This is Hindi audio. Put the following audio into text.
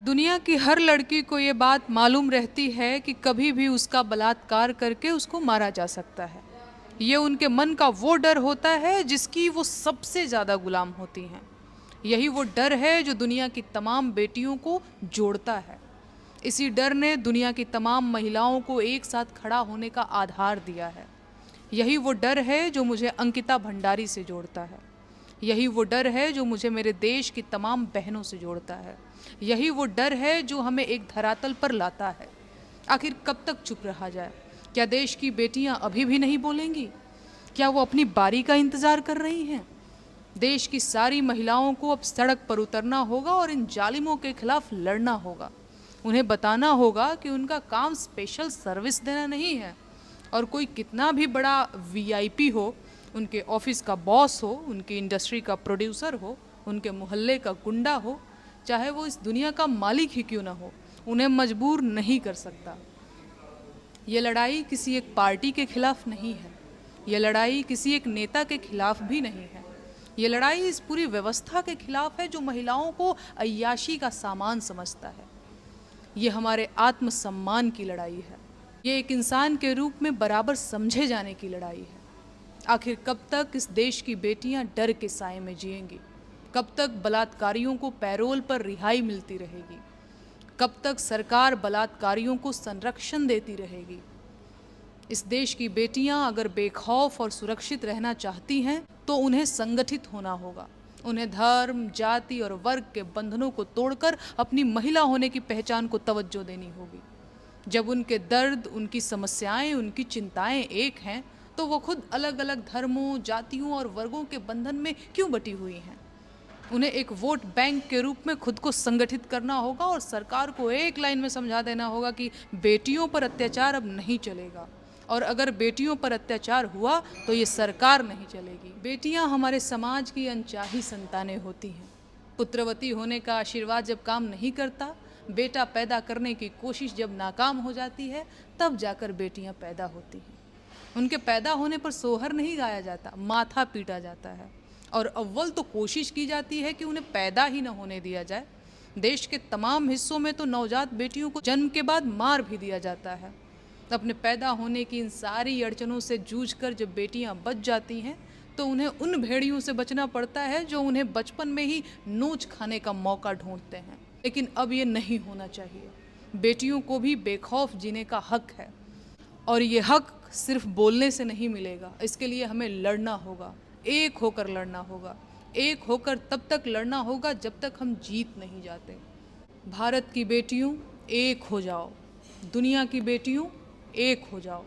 दुनिया की हर लड़की को ये बात मालूम रहती है कि कभी भी उसका बलात्कार करके उसको मारा जा सकता है। ये उनके मन का वो डर होता है जिसकी वो सबसे ज़्यादा गुलाम होती हैं। यही वो डर है जो दुनिया की तमाम बेटियों को जोड़ता है। इसी डर ने दुनिया की तमाम महिलाओं को एक साथ खड़ा होने का आधार दिया है। यही वो डर है जो मुझे अंकिता भंडारी से जोड़ता है। यही वो डर है जो मुझे मेरे देश की तमाम बहनों से जोड़ता है। यही वो डर है जो हमें एक धरातल पर लाता है। आखिर कब तक चुप रहा जाए? क्या देश की बेटियां अभी भी नहीं बोलेंगी? क्या वो अपनी बारी का इंतज़ार कर रही हैं? देश की सारी महिलाओं को अब सड़क पर उतरना होगा और इन जालिमों के खिलाफ लड़ना होगा। उन्हें बताना होगा कि उनका काम स्पेशल सर्विस देना नहीं है, और कोई कितना भी बड़ा वीआईपी हो, उनके ऑफिस का बॉस हो, उनकी इंडस्ट्री का प्रोड्यूसर हो, उनके मोहल्ले का गुंडा हो, चाहे वो इस दुनिया का मालिक ही क्यों ना हो, उन्हें मजबूर नहीं कर सकता। ये लड़ाई किसी एक पार्टी के खिलाफ नहीं है। ये लड़ाई किसी एक नेता के खिलाफ भी नहीं है। ये लड़ाई इस पूरी व्यवस्था के खिलाफ है जो महिलाओं को अय्याशी का सामान समझता है। ये हमारे आत्मसम्मान की लड़ाई है। ये एक इंसान के रूप में बराबर समझे जाने की लड़ाई है। आखिर कब तक इस देश की बेटियां डर के साए में जिएंगी? कब तक बलात्कारियों को पैरोल पर रिहाई मिलती रहेगी? कब तक सरकार बलात्कारियों को संरक्षण देती रहेगी? इस देश की बेटियां अगर बेखौफ और सुरक्षित रहना चाहती हैं तो उन्हें संगठित होना होगा। उन्हें धर्म, जाति और वर्ग के बंधनों को तोड़कर अपनी महिला होने की पहचान को तवज्जो देनी होगी। जब उनके दर्द, उनकी समस्याएं, उनकी चिंताएं एक हैं, तो वो खुद अलग अलग धर्मों, जातियों और वर्गों के बंधन में क्यों बटी हुई हैं? उन्हें एक वोट बैंक के रूप में खुद को संगठित करना होगा और सरकार को एक लाइन में समझा देना होगा कि बेटियों पर अत्याचार अब नहीं चलेगा, और अगर बेटियों पर अत्याचार हुआ तो ये सरकार नहीं चलेगी। बेटियां हमारे समाज की अनचाही संतानें होती हैं। पुत्रवती होने का आशीर्वाद जब काम नहीं करता, बेटा पैदा करने की कोशिश जब नाकाम हो जाती है, तब जाकर बेटियां पैदा होती हैं। उनके पैदा होने पर सोहर नहीं गाया जाता, माथा पीटा जाता है, और अव्वल तो कोशिश की जाती है कि उन्हें पैदा ही न होने दिया जाए। देश के तमाम हिस्सों में तो नवजात बेटियों को जन्म के बाद मार भी दिया जाता है। अपने पैदा होने की इन सारी अड़चनों से जूझकर जब बेटियां बच जाती हैं तो उन्हें उन भेड़ियों से बचना पड़ता है जो उन्हें बचपन में ही नोच खाने का मौका ढूंढते हैं। लेकिन अब ये नहीं होना चाहिए। बेटियों को भी बेखौफ जीने का हक है, और ये हक सिर्फ बोलने से नहीं मिलेगा। इसके लिए हमें लड़ना होगा, एक होकर लड़ना होगा। एक होकर तब तक लड़ना होगा जब तक हम जीत नहीं जाते। भारत की बेटियों, एक हो जाओ। दुनिया की बेटियों, एक हो जाओ।